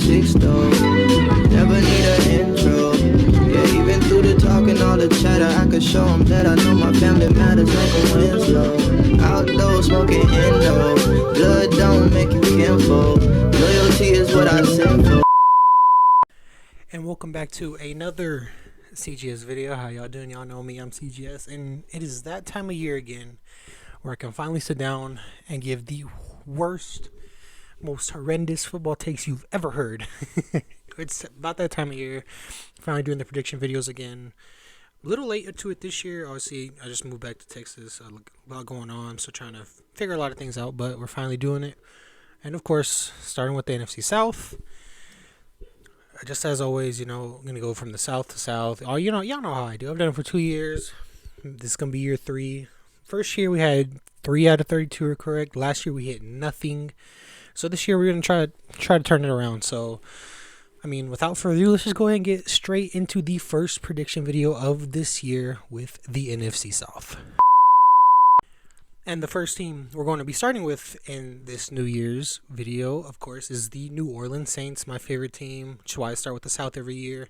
6 though. Never need an intro. Yeah, even through the talk and all the chatter, I could show them that I know my family matters like a Winslow. Outdoors smoking Indo. Blood don't make you kinfolk. Loyalty is what I send for. And welcome back to another CGS video. How y'all doing? Y'all know me, I'm CGS, and it is that time of year again where I can finally sit down and give the worst, most horrendous football takes you've ever heard. It's about that time of year. Finally doing the prediction videos again. A little late to it this year. Obviously, I just moved back to Texas. A lot going on, so trying to figure a lot of things out, but we're finally doing it. And of course, starting with the NFC South. Just as always, I'm going to go from the south to south. Oh, y'all know how I do. I've done it for 2 years. This is going to be year 3. First year we had 3 out of 32 were correct. Last year we hit nothing. So this year we're going to try to turn it around. So, without further ado, let's just go ahead and get straight into the first prediction video of this year with the NFC South. And the first team we're going to be starting with in this New Year's video, of course, is the New Orleans Saints, my favorite team, which is why I start with the South every year.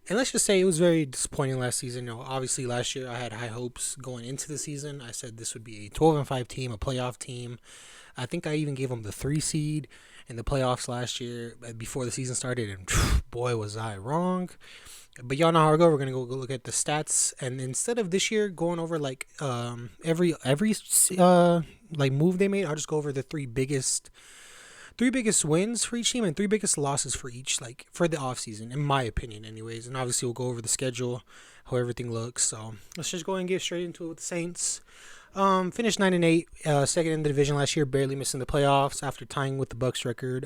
And let's just say it was very disappointing last season. Obviously last year I had high hopes going into the season. I said this would be a 12-5 team, a playoff team. I think I even gave them the 3 seed in the playoffs last year before the season started, and boy was I wrong. But y'all know how I go. We're gonna go look at the stats, and instead of this year going over every move they made, I'll just go over the three biggest wins for each team and 3 biggest losses for each, for the offseason, in my opinion, anyways. And obviously we'll go over the schedule, how everything looks. So let's just go ahead and get straight into it with the Saints. Finished 9-8, second in the division last year, barely missing the playoffs after tying with the Bucs record.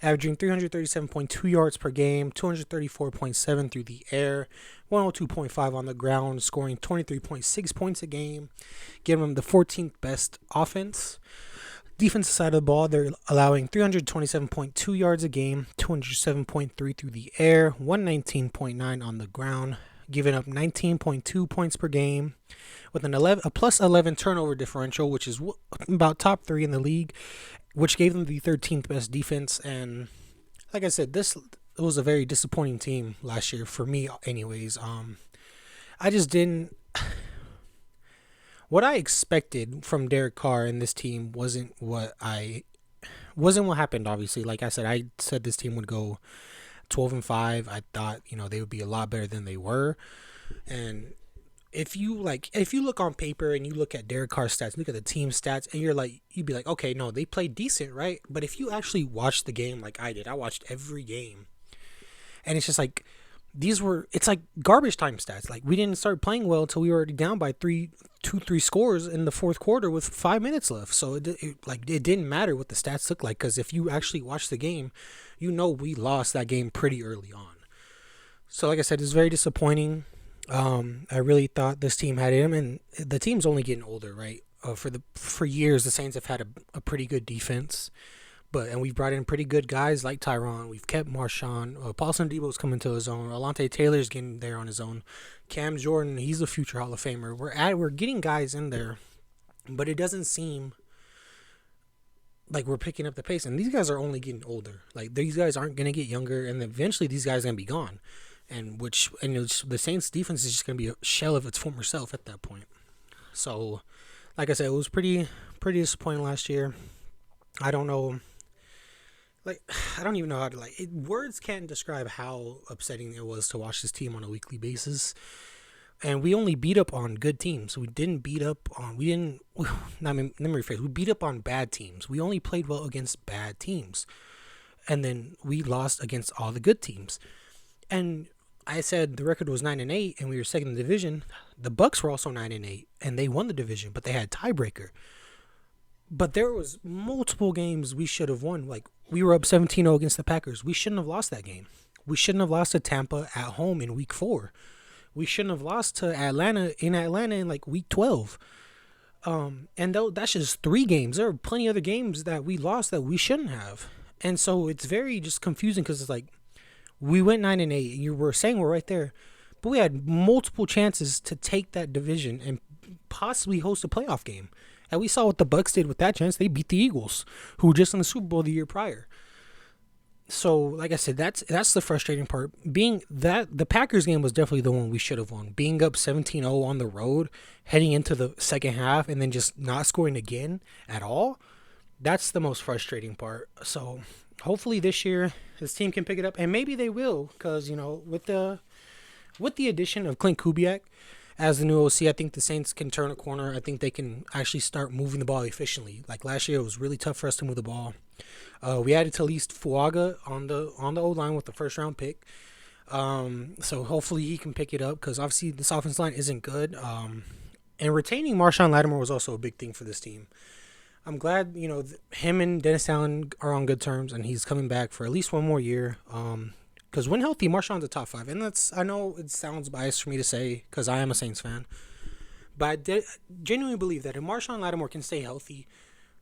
Averaging 337.2 yards per game, 234.7 through the air, 102.5 on the ground, scoring 23.6 points a game, giving them the 14th best offense. Defensive side of the ball, they're allowing 327.2 yards a game, 207.3 through the air, 119.9 on the ground, giving up 19.2 points per game, with a plus 11 turnover differential, which is about top 3 in the league, which gave them the 13th best defense. And like I said, it was a very disappointing team last year for me anyways. I just didn't... What I expected from Derek Carr and this team wasn't what happened, obviously. Like I said this team would go 12-5. I thought, they would be a lot better than they were. And if you look on paper and you look at Derek Carr's stats, look at the team stats, and you'd be like, okay, no, they played decent, right? But if you actually watch the game like I did, I watched every game, and it's just it's like garbage time stats. We didn't start playing well until we were already down by 3 scores in the fourth quarter with 5 minutes left. So it didn't matter what the stats looked like, because if you actually watch the game, we lost that game pretty early on. So like I said, it's very disappointing. I really thought this team had him, and the team's only getting older, right? For years, the Saints have had a pretty good defense, and we've brought in pretty good guys like Tyron. We've kept Marshawn. Paulson Debo's coming to his own. Alontae Taylor's getting there on his own. Cam Jordan, he's a future Hall of Famer. We're getting guys in there, but it doesn't seem like we're picking up the pace. And these guys are only getting older. These guys aren't gonna get younger, and eventually these guys are gonna be gone. And the Saints defense is just going to be a shell of its former self at that point. So, like I said, it was pretty disappointing last year. I don't know. I don't even know how to, words can't describe how upsetting it was to watch this team on a weekly basis. And we only beat up on good teams. We didn't beat up on, let me rephrase. We beat up on bad teams. We only played well against bad teams. And then we lost against all the good teams. And I said the record was 9-8, and we were second in the division. The Bucs were also 9-8, and they won the division, but they had tiebreaker. But there was multiple games we should have won. We were up 17-0 against the Packers. We shouldn't have lost that game. We shouldn't have lost to Tampa at home in Week 4. We shouldn't have lost to Atlanta in Week 12. And that's just 3 games. There are plenty of other games that we lost that we shouldn't have. And so it's very just confusing, because it's we went 9-8. You were saying we're right there, but we had multiple chances to take that division and possibly host a playoff game. And we saw what the Bucs did with that chance. They beat the Eagles, who were just in the Super Bowl the year prior. So, like I said, that's the frustrating part. Being that the Packers game was definitely the one we should have won. Being up 17-0 on the road, heading into the second half, and then just not scoring again at all. That's the most frustrating part. So, hopefully this year his team can pick it up, and maybe they will, because with the addition of Clint Kubiak as the new OC, I think the Saints can turn a corner. I think they can actually start moving the ball efficiently. Like last year, it was really tough for us to move the ball. We added to least Fuaga on the O line with the first round pick. So hopefully he can pick it up because obviously this offense line isn't good. And retaining Marshawn Lattimore was also a big thing for this team. I'm glad him and Dennis Allen are on good terms, and he's coming back for at least one more year. Because when healthy, Marshawn's a top five, and I know it sounds biased for me to say because I am a Saints fan, but genuinely believe that if Marshawn Lattimore can stay healthy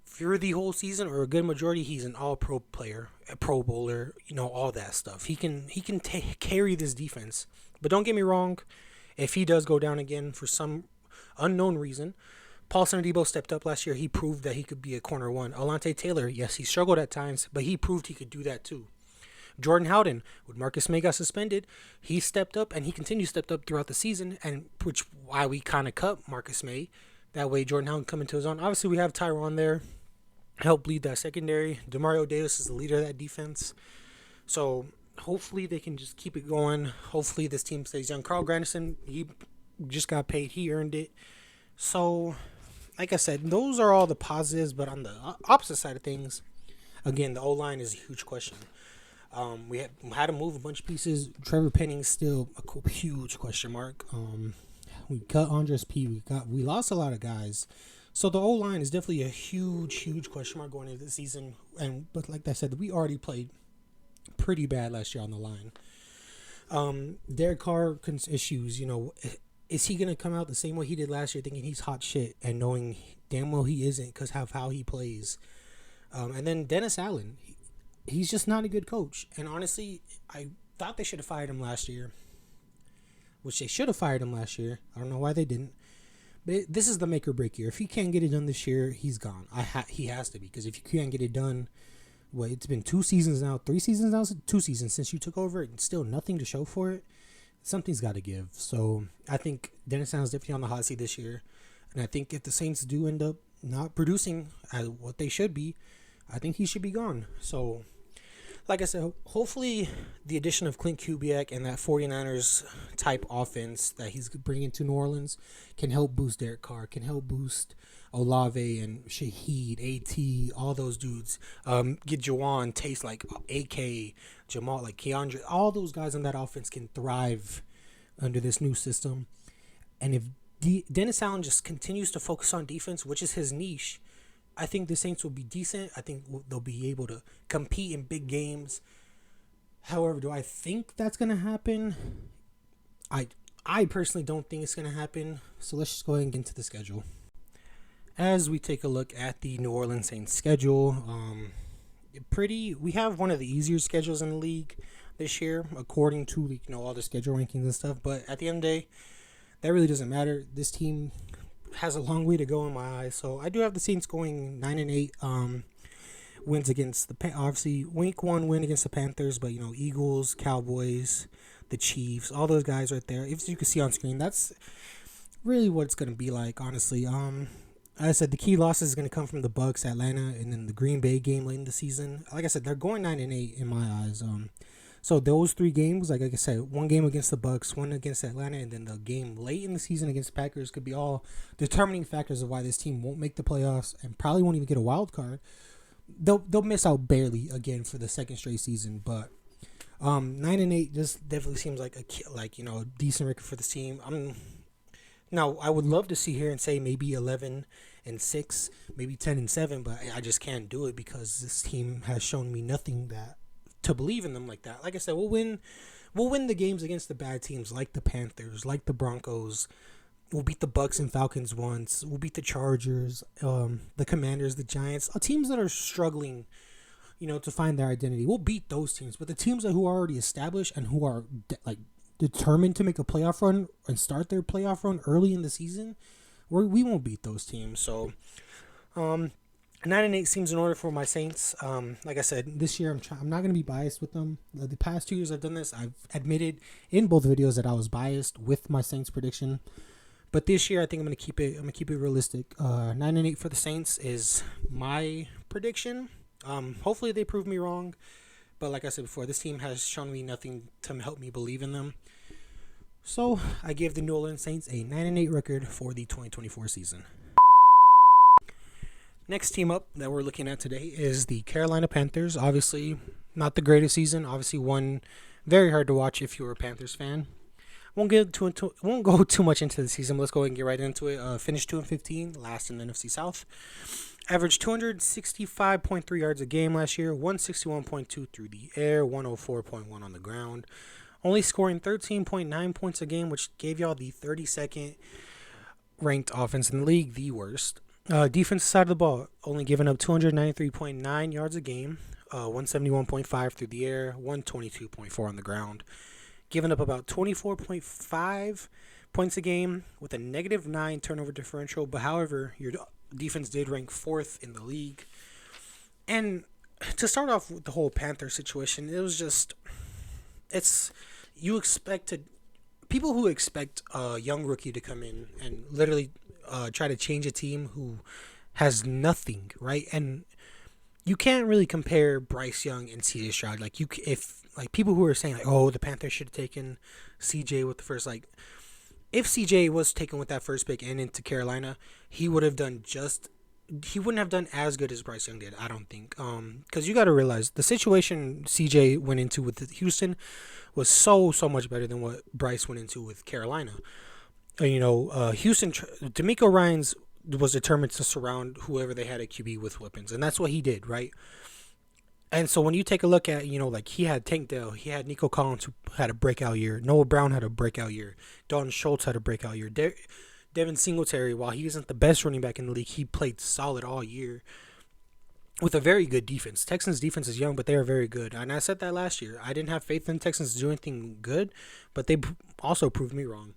for the whole season or a good majority, he's an all-pro player, a Pro Bowler, all that stuff. He can carry this defense. But don't get me wrong, if he does go down again for some unknown reason, Paulson Adebo stepped up last year. He proved that he could be a corner one. Alante Taylor, yes, he struggled at times, but he proved he could do that too. Jordan Howden, when Marcus May got suspended, he stepped up and he continued stepped up throughout the season, and which why we kind of cut Marcus May. That way, Jordan Howden come into his own. Obviously, we have Tyron there, help lead that secondary. Demario Davis is the leader of that defense. So hopefully they can just keep it going. Hopefully this team stays young. Carl Granderson, he just got paid. He earned it. So, like I said, those are all the positives. But on the opposite side of things, again, the O-line is a huge question. We had to move a bunch of pieces. Trevor Penning's still a huge question mark. We cut Andres P. We lost a lot of guys. So the O-line is definitely a huge question mark going into the season. But like I said, we already played pretty bad last year on the line. Derek Carr issues, is he going to come out the same way he did last year thinking he's hot shit and knowing damn well he isn't because of how he plays? And then Dennis Allen, he's just not a good coach. And honestly, I thought they should have fired him last year, which they should have fired him last year. I don't know why they didn't. But this is the make or break year. If he can't get it done this year, he's gone. He has to be, because if you can't get it done, it's been 2 seasons now, 3 seasons now, 2 seasons since you took over, and still nothing to show for it. Something's got to give. So I think Dennis Allen's definitely on the hot seat this year, and I think if the Saints do end up not producing at what they should be, I think he should be gone. So, like I said, hopefully the addition of Clint Kubiak and that 49ers type offense that he's bringing to New Orleans can help boost Derek Carr, can help boost Olave and Shaheed, AT, all those dudes. Get Jawan, Taste like AK, Jamal, like Keandre. All those guys on that offense can thrive under this new system. And if Dennis Allen just continues to focus on defense, which is his niche, I think the Saints will be decent. I think they'll be able to compete in big games. However, do I think that's going to happen? I personally don't think it's going to happen. So let's just go ahead and get into the schedule. As we take a look at the New Orleans Saints schedule, we have one of the easier schedules in the league this year, according to all the schedule rankings and stuff. But at the end of the day, that really doesn't matter. This team has a long way to go in my eyes. So I do have the Saints going 9-8. Wins against obviously week 1 win against the Panthers, but Eagles, Cowboys, the Chiefs, all those guys right there. If you can see on screen, that's really what it's gonna be like, honestly. As I said, the key losses is gonna come from the Bucs, Atlanta, and then the Green Bay game late in the season. Like I said, they're going 9-8 in my eyes. So those 3 games, like I said, 1 game against the Bucs, 1 against Atlanta, and then the game late in the season against the Packers could be all determining factors of why this team won't make the playoffs and probably won't even get a wild card. They'll miss out barely again for the second straight season, but 9-8 just definitely seems like a decent record for the team. Now I would love to see here and say maybe 11-6, maybe 10-7, but I just can't do it because this team has shown me nothing to believe in them like that. Like I said, we'll win the games against the bad teams like the Panthers, like the Broncos. We'll beat the Bucs and Falcons once. We'll beat the Chargers, the Commanders, the Giants, teams that are struggling, to find their identity. We'll beat those teams, but the teams who are already established and who are determined to make a playoff run and start their playoff run early in the season, we won't beat those teams. So, 9-8 seems in order for my Saints. Like I said, this year I'm not gonna be biased with them. The past 2 years I've done this. I've admitted in both videos that I was biased with my Saints prediction. But this year I think I'm gonna keep it. I'm gonna keep it realistic. 9-8 for the Saints is my prediction. Hopefully they prove me wrong. But like I said before, this team has shown me nothing to help me believe in them. So I give the New Orleans Saints a 9-8 record for the 2024 season. Next team up that we're looking at today is the Carolina Panthers. Obviously, not the greatest season. Obviously, one very hard to watch if you're a Panthers fan. Won't go too much into the season. Let's go ahead and get right into it. Finished 2-15, last in the NFC South. Averaged 265.3 yards a game last year, 161.2 through the air, 104.1 on the ground. Only scoring 13.9 points a game, which gave y'all the 32nd ranked offense in the league, the worst. Defensive side of the ball, only giving up 293.9 yards a game, 171.5 through the air, 122.4 on the ground. Giving up about 24.5 points a game with a -9 turnover differential. But however, your defense did rank 4th in the league. And to start off with the whole Panther situation, it was just, people who expect a young rookie to come in and literally try to change a team who has nothing, right? And you can't really compare Bryce Young and CJ Stroud. If people who are saying like, oh, the Panthers should have taken CJ with the first, like, if CJ was taken with that first pick and into Carolina, he wouldn't have done as good as Bryce Young did, I don't think. Because you got to realize the situation CJ went into with Houston was so much better than what Bryce went into with Carolina. Houston, D'Amico Ryans was determined to surround whoever they had at QB with weapons, and that's what he did, right? And so when you take a look at, he had Tank Dell, he had Nico Collins who had a breakout year, Noah Brown had a breakout year, Dalton Schultz had a breakout year, Devin Singletary, while he isn't the best running back in the league, he played solid all year with a very good defense. Texans defense is young, but they are very good. And I said that last year. I didn't have faith in Texans to do anything good, but they also proved me wrong.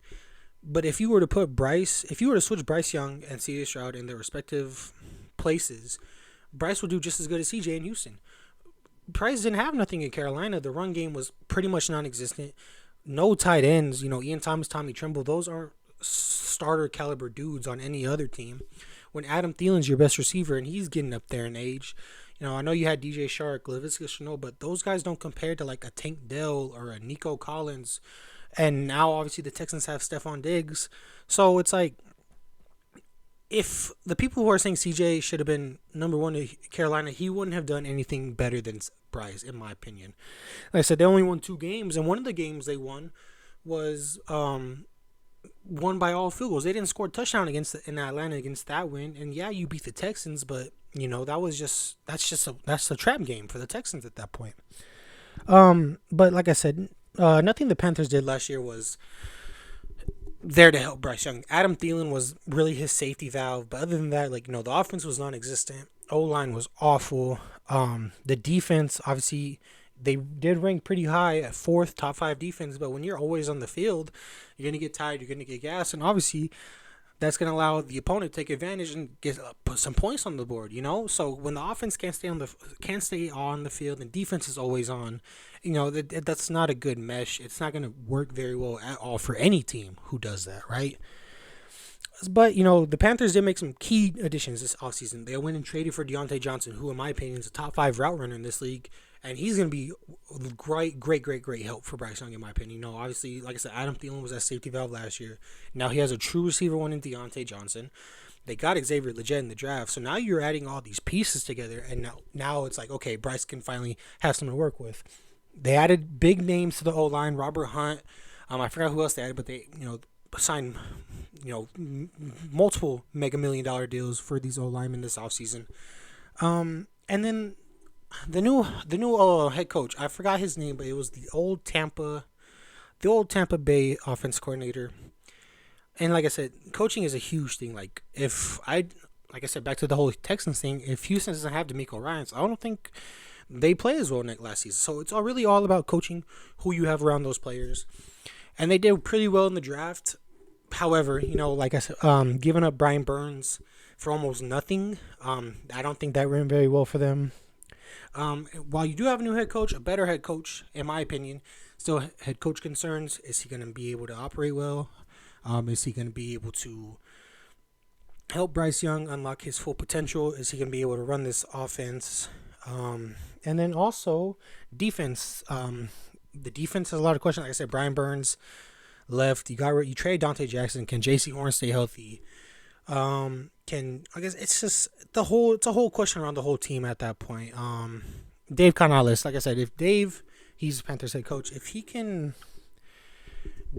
But if you were to switch Bryce Young and CJ Stroud in their respective places, Bryce would do just as good as CJ in Houston. Bryce didn't have nothing in Carolina. The run game was pretty much non-existent. No tight ends. Ian Thomas, Tommy Tremble, those aren't starter caliber dudes on any other team. When Adam Thielen's your best receiver and he's getting up there in age, I know you had DJ Shark, Laviska Shenault, but those guys don't compare to like a Tank Dell or a Nico Collins. And now, obviously, the Texans have Stephon Diggs. So it's like, if the people who are saying CJ should have been number one to Carolina, he wouldn't have done anything better than Bryce, in my opinion. Like I said, they only won 2 games, and one of the games they won was won by all field goals. They didn't score a touchdown in Atlanta against that win. And yeah, you beat the Texans, but that's a trap game for the Texans at that point. But like I said, nothing the Panthers did last year was there to help Bryce Young. Adam Thielen was really his safety valve, but other than that, the offense was non-existent. O-line was awful. The defense, obviously, they did rank pretty high at 4th, top 5 defense, but when you're always on the field, you're going to get tired, you're going to get gassed, and obviously that's going to allow the opponent to take advantage and put some points on the board, So when the offense can't stay on the field and defense is always on, that's not a good mesh. It's not going to work very well at all for any team who does that, right? But, the Panthers did make some key additions this offseason. They went and traded for Deontay Johnson, who, in my opinion, is a top 5 route runner in this league. And he's going to be great help for Bryce Young, in my opinion. Obviously, like I said, Adam Thielen was that safety valve last year. Now he has a true receiver one in Deontay Johnson. They got Xavier Legette in the draft. So now you're adding all these pieces together. And now it's like, okay, Bryce can finally have something to work with. They added big names to the O-line. Robert Hunt. I forgot who else they added, but they, signed, multiple mega $1 million deals for these O-linemen this offseason. And then the new head coach, I forgot his name, but it was the old Tampa Bay offense coordinator. And like I said, coaching is a huge thing. Like I said, back to the whole Texans thing, if Houston doesn't have D'Amico Ryans, I don't think they play as well last season. So it's really all about coaching, who you have around those players. And they did pretty well in the draft. However, like I said, giving up Brian Burns for almost nothing. I don't think that ran very well for them. While you do have a new head coach, a better head coach, in my opinion, still head coach concerns. Is he going to be able to operate well? Is he going to be able to help Bryce Young unlock his full potential? Is he going to be able to run this offense? And then also defense. The defense has a lot of questions. Like I said, Brian Burns left. You trade Dante Jackson. Can J.C. Horn stay healthy? I guess it's just it's a whole question around the whole team at that point. Dave Canales, like I said, if Dave, he's Panthers head coach, if he can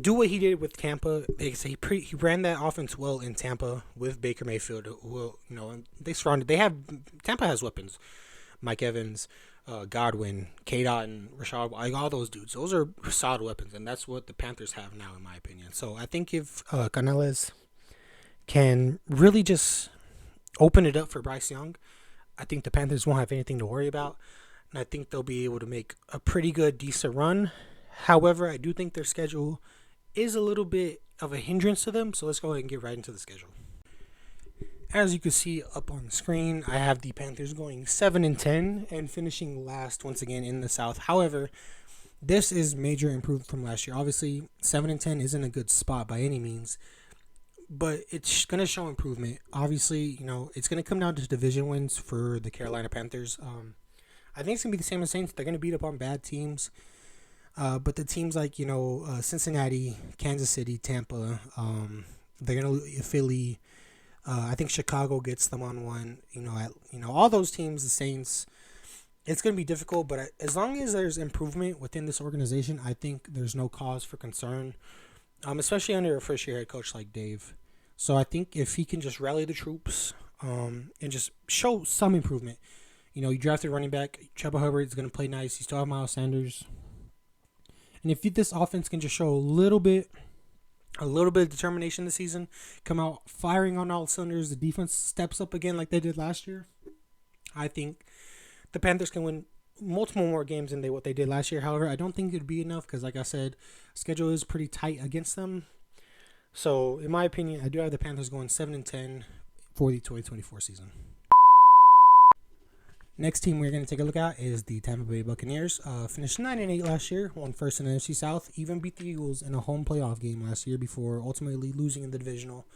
do what he did with Tampa, like I said, he ran that offense well in Tampa with Baker Mayfield. Who, Tampa has weapons, Mike Evans, Godwin, K-Dot, and Rashad, like all those dudes. Those are solid weapons, and that's what the Panthers have now, in my opinion. So I think if Canales can really just open it up for Bryce Young, I think the Panthers won't have anything to worry about. And I think they'll be able to make a pretty good, decent run. However, I do think their schedule is a little bit of a hindrance to them. So let's go ahead and get right into the schedule. As you can see up on the screen, I have the Panthers going 7-10 and finishing last once again in the South. However, this is major improvement from last year. Obviously, 7-10 isn't a good spot by any means, but it's going to show improvement. Obviously, it's going to come down to division wins for the Carolina Panthers. I think it's going to be the same as Saints. They're going to beat up on bad teams. But the teams like, Cincinnati, Kansas City, Tampa, they're going to Philly. I think Chicago gets them on one. All those teams, the Saints, it's going to be difficult. But as long as there's improvement within this organization, I think there's no cause for concern. Especially under a first-year head coach like Dave. So I think if he can just rally the troops and just show some improvement. You drafted running back. Chuba Hubbard is going to play nice. You still have Miles Sanders. And if this offense can just show a little bit of determination this season, come out firing on all cylinders, the defense steps up again like they did last year, I think the Panthers can win multiple more games than what they did last year. However, I don't think it'd be enough because, like I said, schedule is pretty tight against them. So, in my opinion, I do have the Panthers going 7-10 for the 2024 season. Next team we're going to take a look at is the Tampa Bay Buccaneers. Finished 9-8 last year, won first in the NFC South, even beat the Eagles in a home playoff game last year before ultimately losing in the divisional.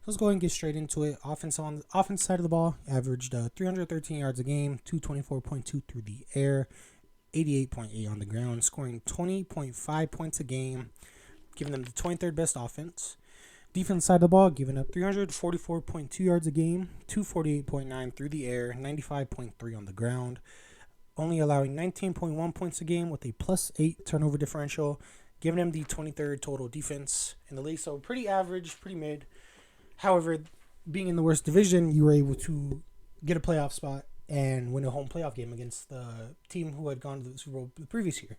Let's go ahead and get straight into it. Offense on the offense side of the ball averaged 313 yards a game, 224.2 through the air, 88.8 on the ground, scoring 20.5 points a game, giving them the 23rd best offense. Defense side of the ball, giving up 344.2 yards a game, 248.9 through the air, 95.3 on the ground, only allowing 19.1 points a game with a +8 turnover differential, giving them the 23rd total defense in the league. So pretty average, pretty mid. However, being in the worst division, you were able to get a playoff spot and win a home playoff game against the team who had gone to the Super Bowl the previous year.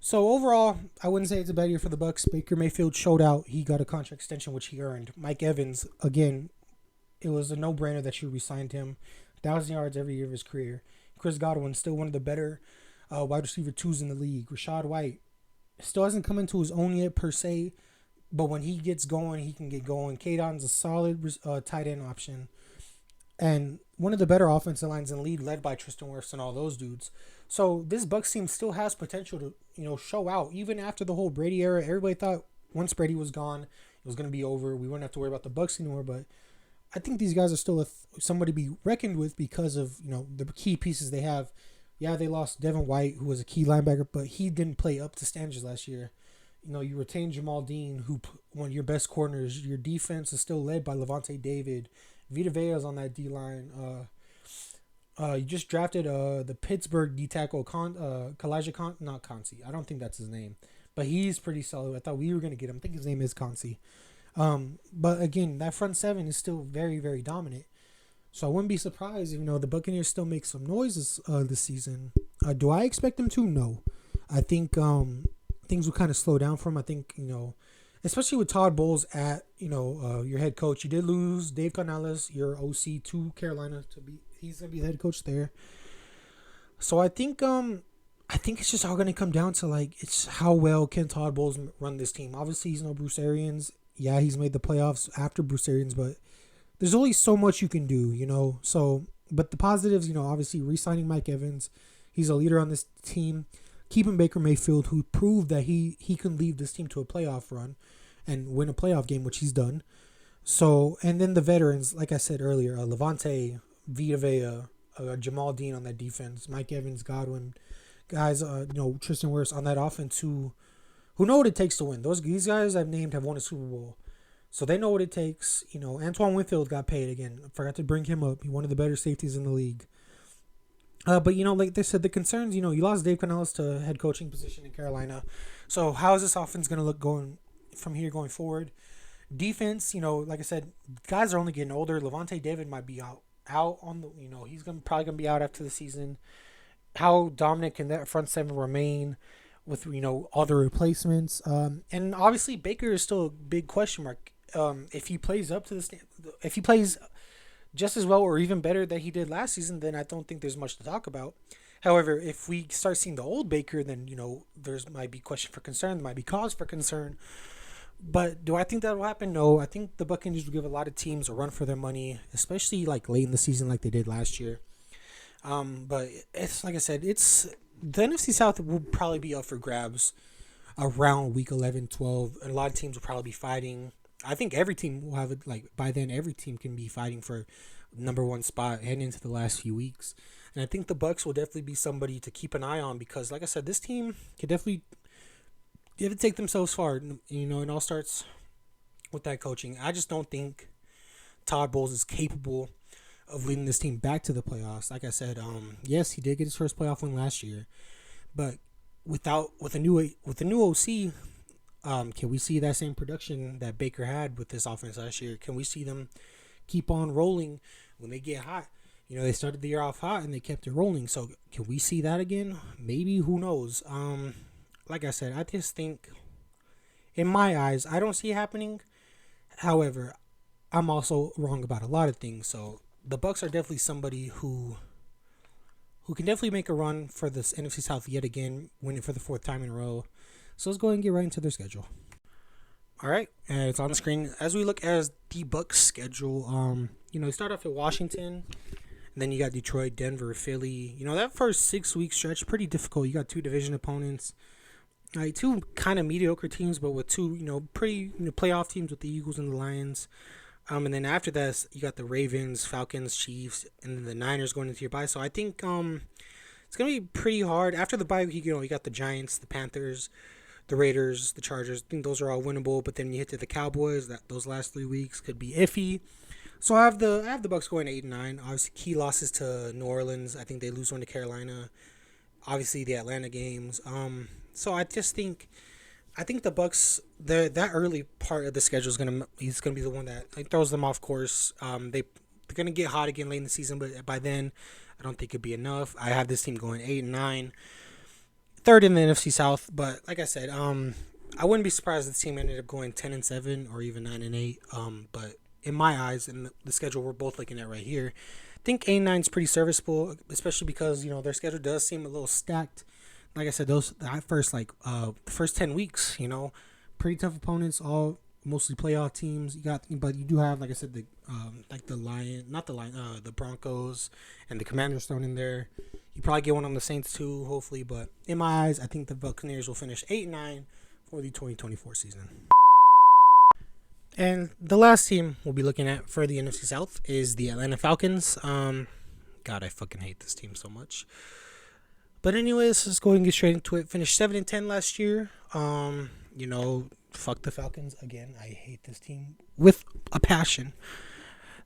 So overall, I wouldn't say it's a bad year for the Bucs. Baker Mayfield showed out. He got a contract extension, which he earned. Mike Evans, again, it was a no-brainer that you re-signed him. 1,000 yards every year of his career. Chris Godwin, still one of the better wide receiver twos in the league. Rashad White still hasn't come into his own yet per se, but when he gets going, he can get going. K-Don's a solid tight end option. And one of the better offensive lines in the league, led by Tristan Wirfs and all those dudes. So this Bucs team still has potential to, show out. Even after the whole Brady era, everybody thought once Brady was gone, it was going to be over. We wouldn't have to worry about the Bucs anymore. But I think these guys are still somebody to be reckoned with because of, the key pieces they have. Yeah, they lost Devin White, who was a key linebacker, but he didn't play up to standards last year. You retained Jamal Dean, who one of your best corners. Your defense is still led by Levante David. Vita Vea's on that D-line. You just drafted the Pittsburgh D-tackle, Kalijah not Consi. I don't think that's his name. But he's pretty solid. I thought we were going to get him. I think his name is Consi. But again, that front seven is still very, very dominant. So I wouldn't be surprised if, the Buccaneers still make some noises this season. Do I expect them to? No. I think things will kind of slow down for him. I think, especially with Todd Bowles at, your head coach. You did lose Dave Canales, your OC, to Carolina. He's going to be the head coach there. So I think it's just all going to come down to, it's how well can Todd Bowles run this team. Obviously, he's no Bruce Arians. Yeah, he's made the playoffs after Bruce Arians, but there's only so much you can do, So, but the positives, obviously re-signing Mike Evans, he's a leader on this team. Keeping Baker Mayfield, who proved that he can lead this team to a playoff run and win a playoff game, which he's done. So, and then the veterans, like I said earlier, Levante, Vita Vea, Jamal Dean on that defense, Mike Evans, Godwin, guys, Tristan Wirfs on that offense who know what it takes to win. These guys I've named have won a Super Bowl. So they know what it takes. Antoine Winfield got paid again. I forgot to bring him up. He's one of the better safeties in the league. But, like they said, the concerns, you lost Dave Canales to head coaching position in Carolina. So how is this offense going to look going forward? Defense, like I said, guys are only getting older. Levante David might be out on the, he's probably going to be out after the season. How dominant can that front seven remain with, other replacements? And obviously Baker is still a big question mark. If he plays up to if he plays just as well or even better than he did last season, then I don't think there's much to talk about. However, if we start seeing the old Baker, then, there's might be question for concern. There might be cause for concern. But do I think that will happen? No. I think the Buccaneers will give a lot of teams a run for their money, especially like late in the season like they did last year. But it's like I said, the NFC South will probably be up for grabs around week 11, 12. And a lot of teams will probably be fighting. I think every team will have it, by then every team can be fighting for number one spot heading into the last few weeks. And I think the Bucs will definitely be somebody to keep an eye on because, like I said, this team can definitely take themselves far. It all starts with that coaching. I just don't think Todd Bowles is capable of leading this team back to the playoffs. Like I said, yes, he did get his first playoff win last year, but with a new OC, can we see that same production that Baker had with this offense last year? Can we see them keep on rolling when they get hot? They started the year off hot and they kept it rolling. So can we see that again? Maybe. Who knows? Like I said, I just think, in my eyes, I don't see it happening. However, I'm also wrong about a lot of things. So the Bucs are definitely somebody who can definitely make a run for this NFC South yet again, winning for the fourth time in a row. So let's go ahead and get right into their schedule. All right, and it's on the screen. As we look at the Bucs schedule, you start off at Washington, and then you got Detroit, Denver, Philly. That first 6 week stretch, pretty difficult. You got two division opponents. Two kind of mediocre teams, but with two, pretty playoff teams with the Eagles and the Lions. And then after that, you got the Ravens, Falcons, Chiefs, and then the Niners going into your bye. So I think it's going to be pretty hard. After the bye week, you got the Giants, the Panthers, the Raiders, the Chargers. I think those are all winnable. But then you hit to the Cowboys. Those last 3 weeks could be iffy. So I have the Bucs going 8-9. Obviously, key losses to New Orleans. I think they lose one to Carolina. Obviously, the Atlanta games. So I think the Bucs, that early part of the schedule is gonna be the one that throws them off course. They're gonna get hot again late in the season, but by then I don't think it'd be enough. I have this team going 8-9, third in the NFC South. But like I said, I wouldn't be surprised if the team ended up going 10-7 or even 9-8. But in my eyes, and the schedule we're both looking at right here, I think 8-9 is pretty serviceable, especially because their schedule does seem a little stacked. Like I said, the first 10 weeks, pretty tough opponents, all mostly playoff teams. But you do have, like I said, the Broncos and the Commanders thrown in there. You probably get one on the Saints too, hopefully. But in my eyes, I think the Buccaneers will finish 8-9 for the 2024 season. And the last team we'll be looking at for the NFC South is the Atlanta Falcons. God, I fucking hate this team so much. But anyways, let's go ahead and get straight into it. Finished 7-10 last year. Fuck the Falcons again. I hate this team with a passion.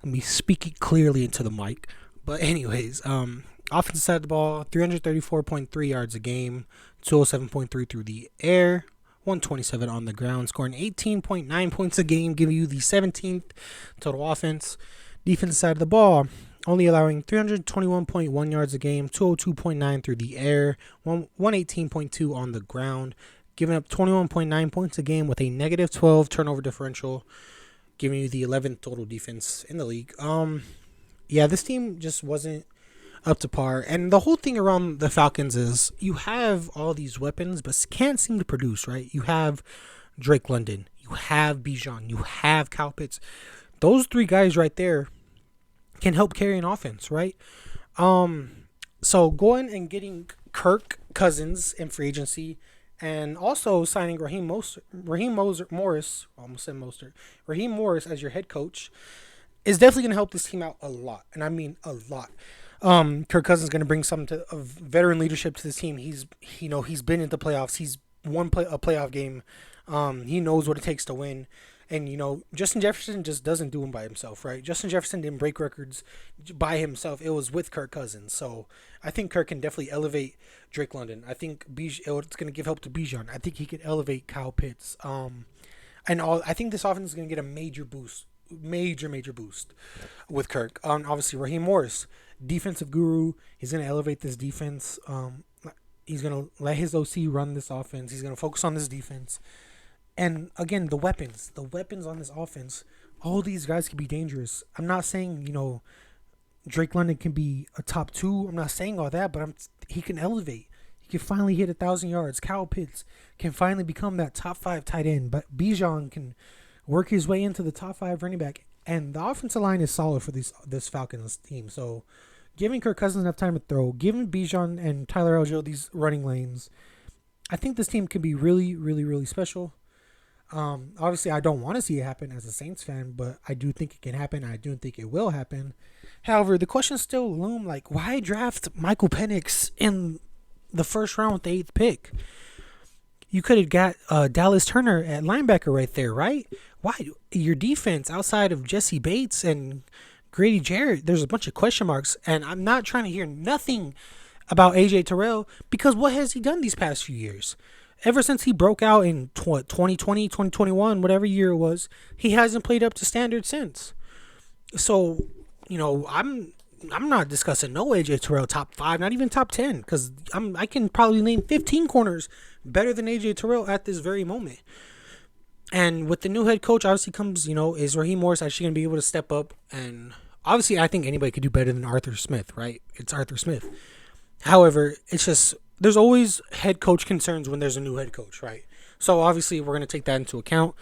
Let me speak it clearly into the mic. But anyways, offensive side of the ball, 334.3 yards a game, 207.3 through the air, 127 on the ground, scoring 18.9 points a game, giving you the 17th total offense. Defensive side of the ball, only allowing 321.1 yards a game, 202.9 through the air, 118.2 on the ground, giving up 21.9 points a game with a negative 12 turnover differential, giving you the 11th total defense in the league. This team just wasn't up to par. And the whole thing around the Falcons is you have all these weapons, but can't seem to produce, right? You have Drake London, you have Bijan, you have Kyle Pitts. those three guys right there can help carry an offense, right? So going and getting Kirk Cousins in free agency, and also signing Morris, almost said Mostert, Raheem Morris as your head coach is definitely going to help this team out a lot, and I mean a lot. Kirk Cousins is going to bring some of veteran leadership to this team. He's been in the playoffs. He's won a playoff game. He knows what it takes to win. And, Justin Jefferson just doesn't do them by himself, right? Justin Jefferson didn't break records by himself. It was with Kirk Cousins. So I think Kirk can definitely elevate Drake London. I think it's going to give help to Bijan. I think he could elevate Kyle Pitts. I think this offense is going to get a major boost. Major boost with Kirk. Obviously, Raheem Morris, defensive guru. He's going to elevate this defense. He's going to let his OC run this offense. He's going to focus on this defense. And again, the weapons on this offense, all these guys can be dangerous. I'm not saying, Drake London can be a top 2. I'm not saying all that, but he can elevate. He can finally hit 1,000 yards. Kyle Pitts can finally become that top 5 tight end. But Bijan can work his way into the top 5 running back. And the offensive line is solid for this Falcons team. So giving Kirk Cousins enough time to throw, giving Bijan and Tyler Algier these running lanes, I think this team can be really, really, really special. Obviously, I don't want to see it happen as a Saints fan, but I do think it can happen. I do think it will happen. However, the question still loom, why draft Michael Penix in the first round with the 8th pick? You could have got Dallas Turner at linebacker right there, right? Why? Your defense, outside of Jesse Bates and Grady Jarrett, there's a bunch of question marks, and I'm not trying to hear nothing about A.J. Terrell, because what has he done these past few years? Ever since he broke out in 2020, 2021, whatever year it was, he hasn't played up to standard since. So, I'm not discussing no AJ Terrell top 5, not even top 10, because I can probably name 15 corners better than AJ Terrell at this very moment. And with the new head coach, obviously comes, is Raheem Morris actually going to be able to step up? And obviously, I think anybody could do better than Arthur Smith, right? It's Arthur Smith. However, it's just, there's always head coach concerns when there's a new head coach, right? So obviously we're going to take that into account.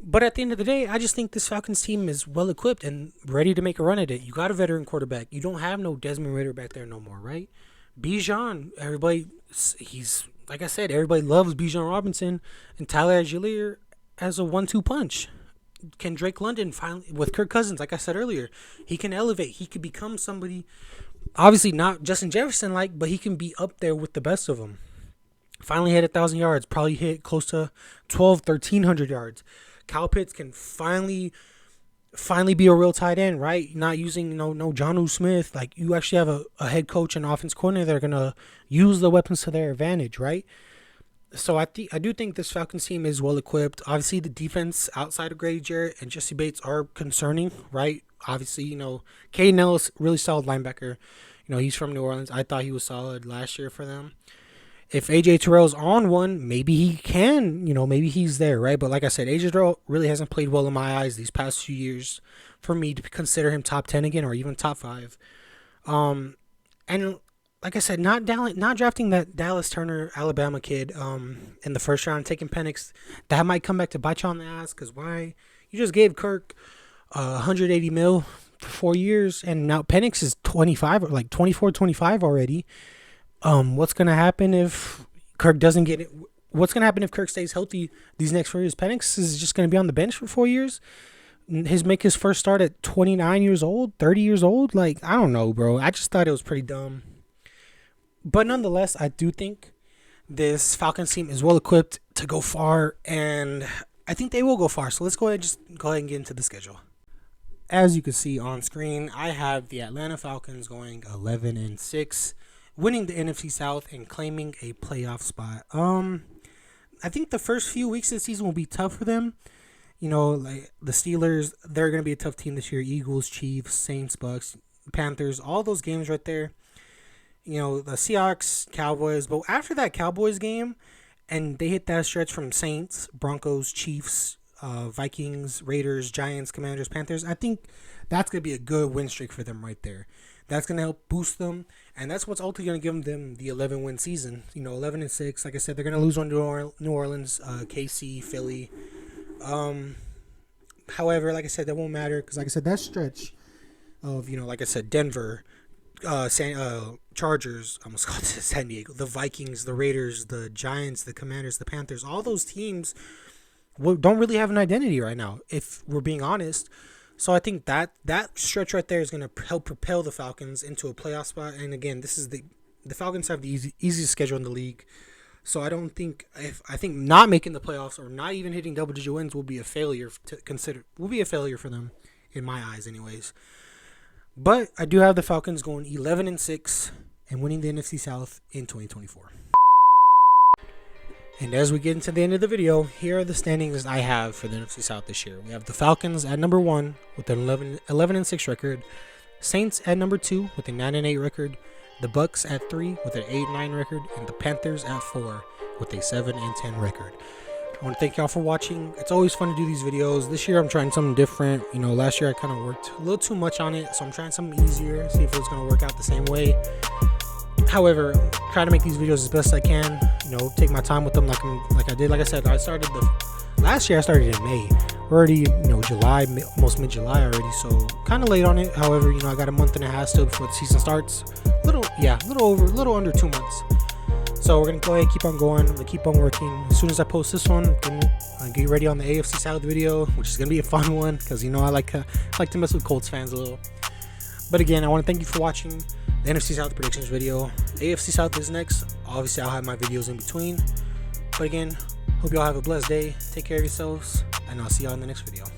But at the end of the day, I just think this Falcons team is well equipped and ready to make a run at it. You got a veteran quarterback. You don't have no Desmond Ridder back there no more, right? Bijan, he's like I said, everybody loves Bijan Robinson and Tyler Algier as a 1-2 punch. Can Drake London finally, with Kirk Cousins, like I said earlier, he can elevate. He could become somebody. Obviously not Justin Jefferson but he can be up there with the best of them. Finally hit 1,000 yards, probably hit close to 1,300 yards. Kyle Pitts can finally be a real tight end, right? Not using no Jonnu Smith. You actually have a head coach and offense coordinator that are going to use the weapons to their advantage, right? So I do think this Falcons team is well equipped. Obviously the defense outside of Grady Jarrett and Jesse Bates are concerning, right? Obviously, Caden Ellis, really solid linebacker. He's from New Orleans. I thought he was solid last year for them. If A.J. Terrell's on one, maybe he can, maybe he's there, right? But like I said, A.J. Terrell really hasn't played well in my eyes these past few years for me to consider him top 10 again or even top 5. And like I said, not drafting that Dallas Turner, Alabama kid in the first round, taking Penix, that might come back to bite you on the ass, because why? You just gave Kirk $180 million for 4 years, and now Penix is 25, 24, 25 already. What's gonna happen if Kirk doesn't get it? What's gonna happen if Kirk stays healthy these next 4 years? Penix is just gonna be on the bench for 4 years. Make his first start at 29 years old, 30 years old. I don't know, bro. I just thought it was pretty dumb. But nonetheless, I do think this Falcons team is well equipped to go far, and I think they will go far. So let's go ahead and get into the schedule. As you can see on screen, I have the Atlanta Falcons going 11-6, winning the NFC South and claiming a playoff spot. I think the first few weeks of the season will be tough for them. The Steelers, they're going to be a tough team this year. Eagles, Chiefs, Saints, Bucks, Panthers, all those games right there. The Seahawks, Cowboys. But after that Cowboys game, and they hit that stretch from Saints, Broncos, Chiefs, Vikings, Raiders, Giants, Commanders, Panthers, I think that's going to be a good win streak for them right there. That's going to help boost them, and that's what's ultimately going to give them the 11-win season. 11-6. Like I said, they're going to lose on New Orleans, KC, Philly. However, like I said, that won't matter because, like I said, that stretch of, like I said, Denver, Chargers, I almost called it San Diego, the Vikings, the Raiders, the Giants, the Commanders, the Panthers, all those teams don't really have an identity right now, if we're being honest. So I think that stretch right there is going to help propel the Falcons into a playoff spot. And again, this is the Falcons have the easiest schedule in the league. So I think not making the playoffs or not even hitting double-digit wins will be a failure will be a failure for them, in my eyes, anyways. But I do have the Falcons going 11-6 and winning the NFC South in 2024. And as we get into the end of the video, here are the standings I have for the NFC South this year. We have the Falcons at number 1 with an 11-6 record, Saints at number 2 with a 9-8 record, the Bucks at 3 with an 8-9 record, and the Panthers at 4 with a 7-10 record. I want to thank y'all for watching. It's always fun to do these videos. This year I'm trying something different. Last year I kind of worked a little too much on it, so I'm trying something easier, see if it's going to work out the same way. However, try to make these videos as best I can. Take my time with them like I did. Like I said, last year I started in May. We're already, July, almost mid-July already, so kind of late on it. However, I got a month and a half still before the season starts. A little under 2 months. So we're gonna go ahead and keep on going. I'm gonna keep on working. As soon as I post this one, I'll get ready on the AFC South video, which is gonna be a fun one because I like to mess with Colts fans a little. But again, I want to thank you for watching the NFC South predictions video. AFC South is next. Obviously, I'll have my videos in between. But again, hope y'all have a blessed day. Take care of yourselves, and I'll see y'all in the next video.